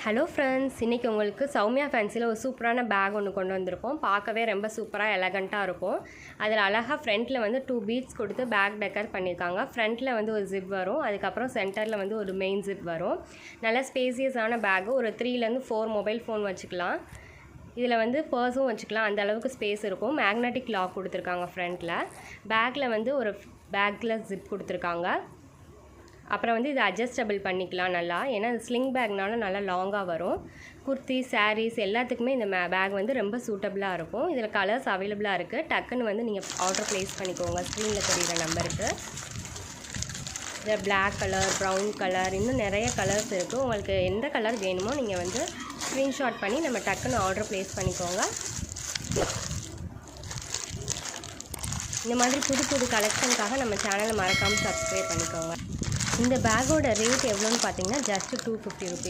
Hello friends, இன்றைக்கி உங்களுக்கு சௌமியா ஃபேன்சியில் ஒரு சூப்பரான பேக் ஒன்று கொண்டு வந்திருக்கோம். பார்க்கவே ரொம்ப சூப்பராக எலகண்ட்டாக இருக்கும். அதில் அழகாக ஃப்ரண்ட்டில் வந்து 2 பீட்ஸ் கொடுத்து பேக் டெக்கர் பண்ணியிருக்காங்க. ஃப்ரண்ட்டில் வந்து ஒரு ஜிப் வரும், அதுக்கப்புறம் சென்டரில் வந்து ஒரு மெயின் ஜிப் வரும். நல்ல ஸ்பேசியஸான பேக்கு. ஒரு 3லேருந்து 4 மொபைல் ஃபோன் வச்சுக்கலாம். இதில் வந்து பர்ஸும் வச்சுக்கலாம், அந்த அளவுக்கு ஸ்பேஸ் இருக்கும். மேக்னெட்டிக் லாக் கொடுத்துருக்காங்க ஃப்ரண்ட்டில். பேக்கில் வந்து ஒரு பேக்கில் ஜிப் கொடுத்துருக்காங்க. அப்புறம் வந்து இது அட்ஜஸ்டபிள் பண்ணிக்கலாம் நல்லா, ஏன்னா இது ஸ்லிங் பேக்னால நல்லா லாங்காக வரும். குர்த்தி, சாரீஸ் எல்லாத்துக்குமே இந்த பேக் வந்து ரொம்ப சூட்டபிளாக இருக்கும். இதில் கலர்ஸ் அவைலபிளாக இருக்குது. டக்குன்னு வந்து நீங்கள் ஆர்டர் ப்ளேஸ் பண்ணிக்கோங்க ஸ்க்ரீனில் தெரிகிற நம்பருக்கு. இதில் பிளாக் கலர், ப்ரௌன் கலர், இன்னும் நிறைய கலர்ஸ் இருக்குது. உங்களுக்கு எந்த கலர் வேணுமோ நீங்கள் வந்து ஸ்க்ரீன்ஷாட் பண்ணி நம்ம டக்குன்னு ஆர்டர் ப்ளேஸ் பண்ணிக்கோங்க. இந்த மாதிரி புது புது கலெக்ஷனுக்காக நம்ம சேனலை மறக்காமல் சப்ஸ்கிரைப் பண்ணிக்கோங்க. இந்த பேக்கோட ரேட் எவ்வளோன்னு பார்த்தீங்கன்னா ஜஸ்ட் 250 ரூபீஸ்.